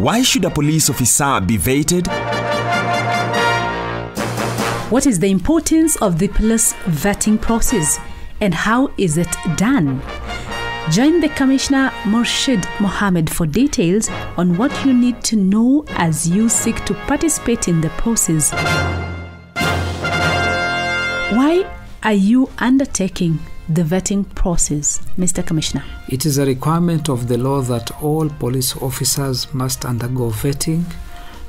Why should a police officer be vetted? What is the importance of the police vetting process and how is it done? Join the Commissioner Murshid Mohammed for details on what you need to know as you seek to participate in the process. Why are you undertaking the vetting process, Mr. Commissioner? It is a requirement of the law that all police officers must undergo vetting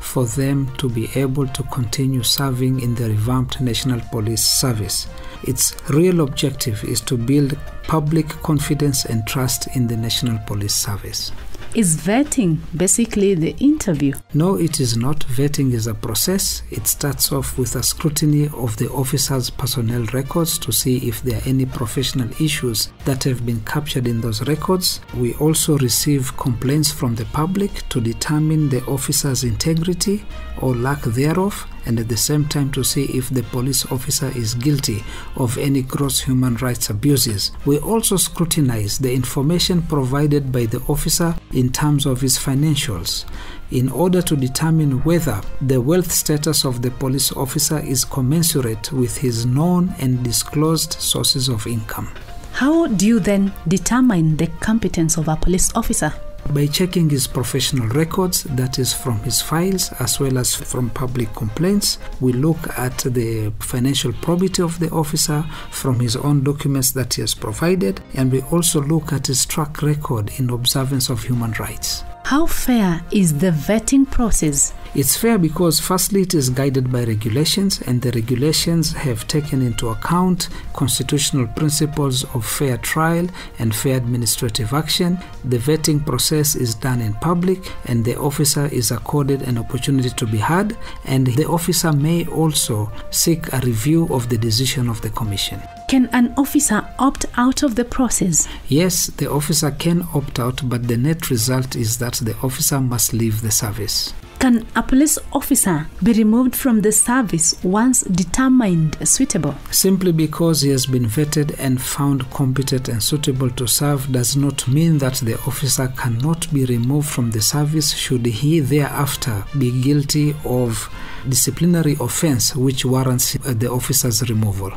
for them to be able to continue serving in the revamped National Police Service. Its real objective is to build public confidence and trust in the National Police Service. Is vetting basically the interview? No, it is not. Vetting is a process. It starts off with a scrutiny of the officer's personnel records to see if there are any professional issues that have been captured in those records. We also receive complaints from the public to determine the officer's integrity or lack thereof, and at the same time to see if the police officer is guilty of any gross human rights abuses. We also scrutinize the information provided by the officer in terms of his financials, in order to determine whether the wealth status of the police officer is commensurate with his known and disclosed sources of income. How do you then determine the competence of a police officer? By checking his professional records, that is from his files as well as from public complaints. We look at the financial probity of the officer from his own documents that he has provided, and we also look at his track record in observance of human rights. How fair is the vetting process? It's fair because firstly it is guided by regulations, and the regulations have taken into account constitutional principles of fair trial and fair administrative action. The vetting process is done in public, and the officer is accorded an opportunity to be heard, and the officer may also seek a review of the decision of the commission. Can an officer opt out of the process? Yes, the officer can opt out, but the net result is that the officer must leave the service. Can a police officer be removed from the service once determined suitable? Simply because he has been vetted and found competent and suitable to serve does not mean that the officer cannot be removed from the service should he thereafter be guilty of disciplinary offense which warrants the officer's removal.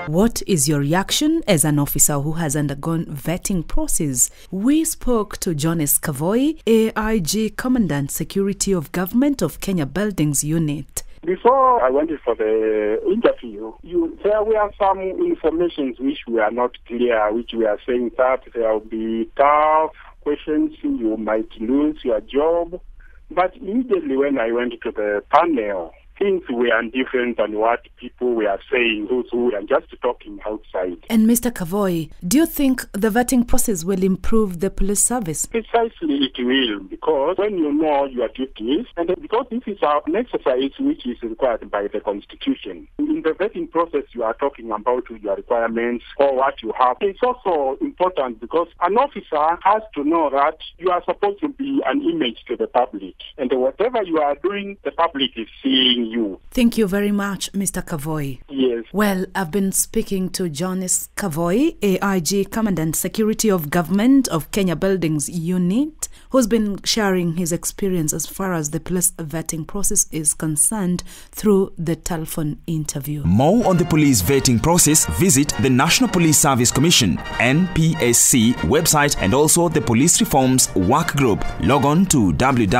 What is your reaction as an officer who has undergone vetting process? We spoke to Jonas Kavoi, AIG Commandant Security of Government of Kenya Buildings Unit. Before I went for the interview, there were some informations which were not clear, which were saying that there will be tough questions, you might lose your job. But immediately when I went to the panel, things were different than what people were saying, those who were just talking outside. And Mr. Kavoi, do you think the vetting process will improve the police service? Precisely it will, because when you know your duties, and because this is an exercise which is required by the Constitution. In the vetting process, you are talking about your requirements or what you have. It's also important because an officer has to know that you are supposed to be an image to the public, and whatever you are doing, the public is seeing you. Thank you very much, Mr. Kavoi. Yes. Well, I've been speaking to Jonas Kavoi, AIG Commandant Security of Government of Kenya Buildings Unit, who's been sharing his experience as far as the police vetting process is concerned through the telephone interview. More on the police vetting process, visit the National Police Service Commission, Npsc website, and also the Police Reforms Work Group. Log on to www.npsc.go.ke.